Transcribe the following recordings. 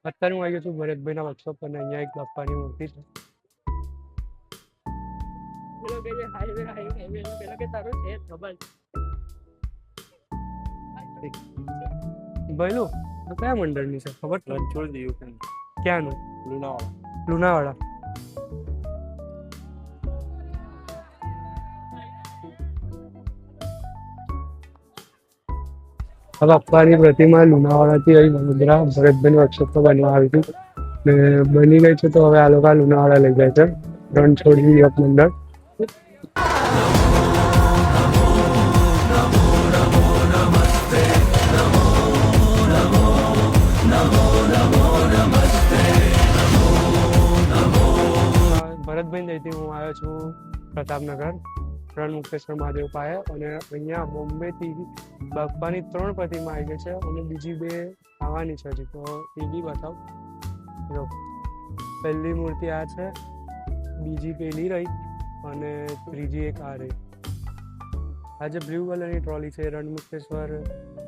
અત્યારે હું આવી ગયો છું ભરતભાઈના વર્કશોપ અને અહીંયા એક બાપ્પાની મૂર્તિ છે. પેલો કે હાઈવે પેલા કે તારો છે ખબર ભાઈલું કયા મંડળની છે ખબર? રણછોડ દીવું. ક્યાંનું? લુણાવાડા. આ બાપ્પાની પ્રતિમા લુણાવાડાથી અહીં વડોદરા ભરતભાઈની વર્કશોપમાં બનવા આવી હતી ને બની ગઈ છે. તો હવે આ લોકો લુણાવાડા લઈ જાય છે રણછોડજી યુવક મંડળ. ભરતભાઈ જઈથી હું આવ્યો છું પ્રતાપનગર રણમુક્તેશ્વર મહાદેવ પાસે અને અહીંયા બોમ્બેથી બાપ્પાની 3 પ્રતિમા આવી ગઈ છે અને બીજી 2 આવવાની છે હજી. તો એ બી બતાવ. જો પહેલી મૂર્તિ આ છે, બીજી પેલી રહી અને ત્રીજી એક આ રહી. આ જે બ્લુ કલરની ટ્રોલી છે રણમુક્તેશ્વર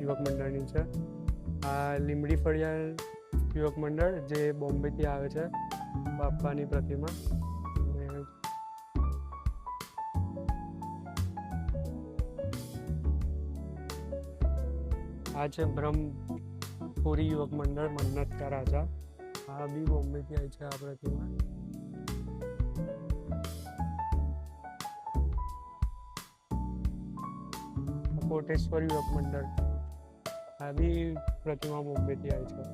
યુવક મંડળની છે. આ લીમડી ફળિયા યુવક મંડળ જે બોમ્બેથી આવે છે બાપ્પાની પ્રતિમા. આ છે બ્રહ્મપુરી યુવક મંડળ મન્નત કા રાજા. આ બી બોમ્બેથી આવી છે આ પ્રતિમા. કોટેશ્વર યુવક મંડળ. આ બી પ્રતિમા બોમ્બેથી આવી છે.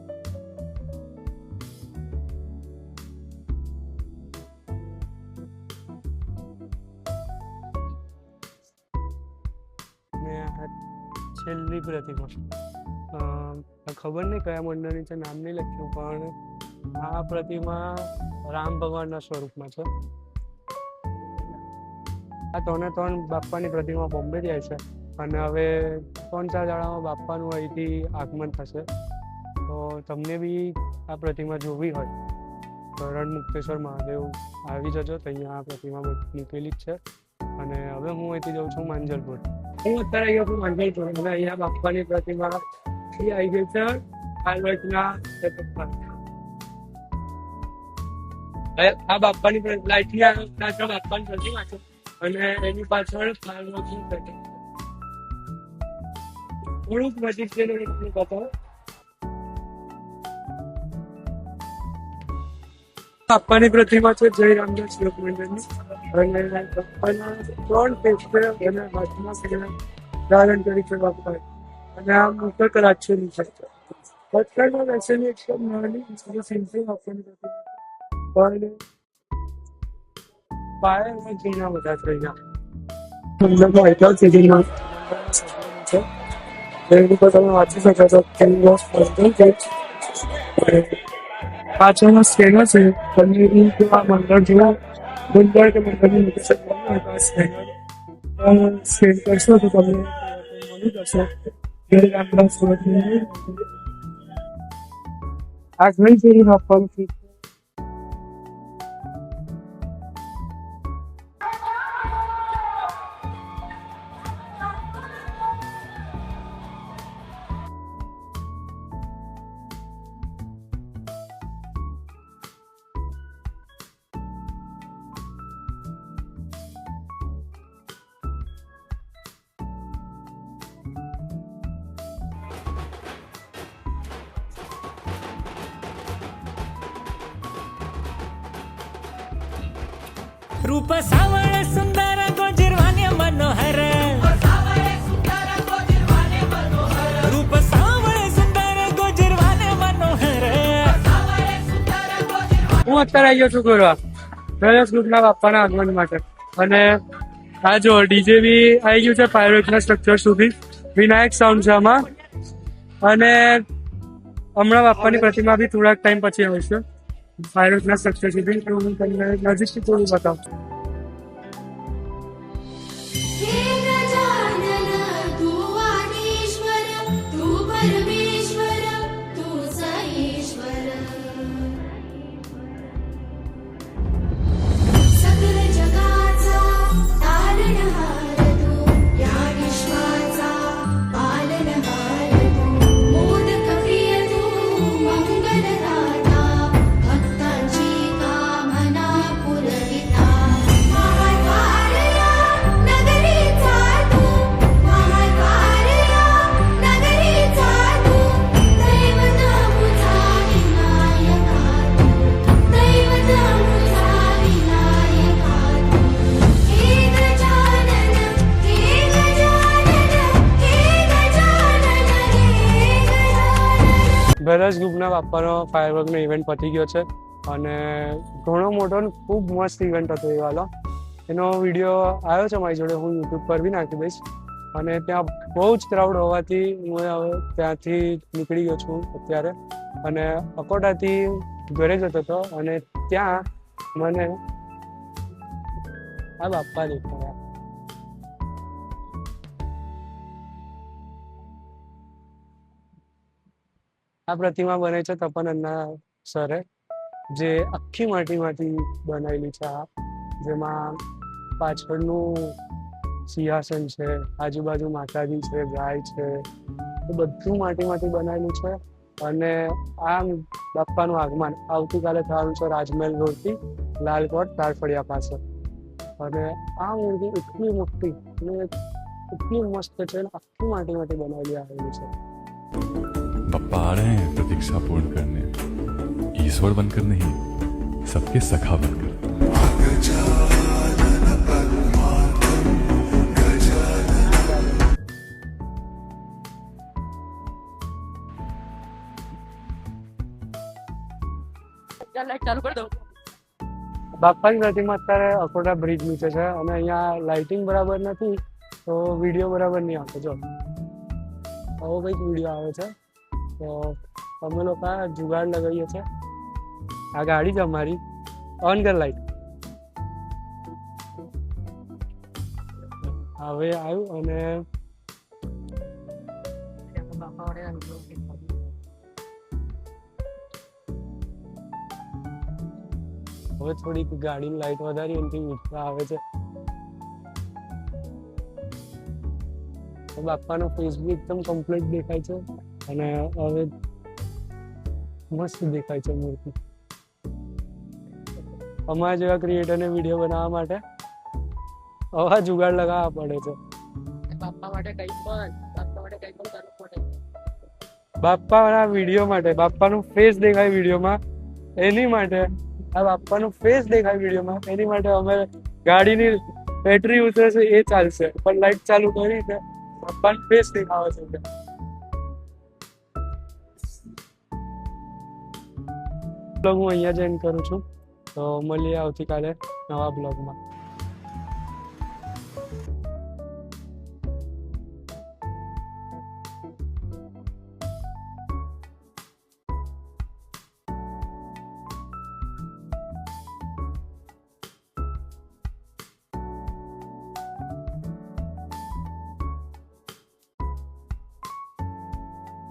છેલ્લી પ્રતિમા ખબર નહીં કયા મંડળની છે, નામ નહીં લખ્યું, પણ આ પ્રતિમા રામ ભગવાનના સ્વરૂપમાં છે. આ 3 બાપ્પાની પ્રતિમા બોમ્બેથી આવી છે અને હવે 3-4 દાડામાં બાપ્પાનું અહીંથી આગમન થશે. તો તમને બી આ પ્રતિમા જોવી હોય તો રણમુક્તેશ્વર મહાદેવ આવી જજો. તો અહીંયા આ પ્રતિમા મૂકેલી જ છે. અને હવે હું અહીંથી જાઉં છું માંજલપુર. હું અત્યારે અહીંયા છું માંજલપુર અને અહીંયા બાપ્પાની પ્રતિમા આવી ગઈ છે પાર્વતીના ચતુર્થા. આ બાપ્પાની બાપ્પાની પ્રતિમા છે અને એની પાછળ પાર્વતી પ્રતિમા. થોડુંક નજીક છે બતાવો. બાપ્પાની પ્રતિમા છે જય રામદાસ યુવક મંડળની અને બાપ્પાના 3 પેજ છે અને હાથમાં ધારણ કરી છે બાપ્પા. અને આ મુકટ રાજ્યની છે. પથ્થરમાં બેસેલી એકદમ નાની સિમ્પલ બાપ્પાની પ્રતિમા પણ પાયા અને ઘીના બધા થઈ ગયા. મંડળમાં ઐતિહાસિક છે. એની પર તમે વાંચી શકો છો. પાછળનો સ્કેનર છે. તમે આ મંડળ જેવું મંડળ કે મંડળની લોકેશન સ્કેન કરશો તો તમને મળી જશે. આ ઘણી ફેરી આપવાનું છે. रूप सावळ सुंदर गोजिरवाने मनोहर. रूप सावळ सुंदर गोजिरवाने मनोहर. હું અત્યારે આવી ગયો છું ગોરવા ગણેશ ગ્રુપના બાપ્પાના આગમન માટે. અને આ જો ડીજે બી આવી ગયું છે પાયરોટના સ્ટ્રક્ચર સુધી. વિનાયક સાઉન્ડ છે આમાં. અને હમણાં બાપ્પાની પ્રતિમા બી થોડાક ટાઈમ પછી આવશે પાયરોટના સ્ટ્રક્ચર સુધી. તો હું તમને નજીકથી થોડું બતાવું. मंगलहार કલર્સ ગ્રુપના બાપાનો ફાયરવર્કનો ઇવેન્ટ પતી ગયો છે અને ઘણો મોટો ને ખૂબ મસ્ત ઇવેન્ટ હતો એ વાલો. એનો વિડીયો આવ્યો છે મારી જોડે, હું યુટ્યુબ પર બી નાખી દઈશ. અને ત્યાં બહુ જ ક્રાઉડ હોવાથી હું હવે ત્યાંથી નીકળી ગયો છું અત્યારે અને અકોટાથી ઘરે જતો હતો અને ત્યાં મને આ બાપા દેખાયા. આ પ્રતિમા બને છે તપન અન્ના સરે, જે આખી માટીમાંથી બનાવેલી છે. આ જેમાં પાછળનું સિંહાસન છે, આજુબાજુ માતાજી છે, ગાય છે, એ બધું માટીમાંથી બનાવેલું છે. અને આ બાપ્પાનું આગમન આવતીકાલે થવાનું છે રાજમહેલ રોડથી લાલકોટ તારફળિયા પાસે. અને આ મૂર્તિ એટલી મોટી અને એટલી મસ્ત છે અને આખી માટીમાંથી બનાવેલી આવેલી છે. पप्पा आ रहे हैं प्रतीक्षा पूर्ण करने, ईश्वर बनकर नहीं, सबके सखा बनकर. બાપ્પાની પ્રતિમા અત્યારે અકોટા બ્રિજ નીચે છે અને અહીંયા લાઇટિંગ બરાબર નથી તો વિડીયો બરાબર નહીં આવતો. જો આવો કંઈક વિડીયો આવે છે તો અમે લોકો જુગાડ લગાવીએ છીએ. આ ગાડી છે અમારી. ઓન કર લાઈટ. હવે આવ્યું અને હવે થોડીક ગાડીની લાઈટ વધારી એનાથી મીઠા આવે છે. બાપ્પાનો ફેસ બી એકદમ કમ્પ્લીટ દેખાય છે અને હવે મસ્ત દેખાય છે મૂર્તિ. અમારા જેવા ક્રિએટરને વિડીયો બનાવવા માટે આવા જુગાડ લગાવવા પડે છે. બાપ્પાના વિડીયો માટે, બાપ્પાનું ફેસ દેખાય વિડીયોમાં એની માટે, આ બાપ્પાનું ફેસ દેખાય વિડીયોમાં એની માટે અમે ગાડીની બેટરી ઉતરશે એ ચાલશે પણ લાઈટ ચાલુ કરી છે બાપ્પાનો ફેસ દેખાવે છે. હું અહીંયા જ એન્ડ કરું છું, તો મળીએ આવતીકાલે નવા બ્લોગમાં.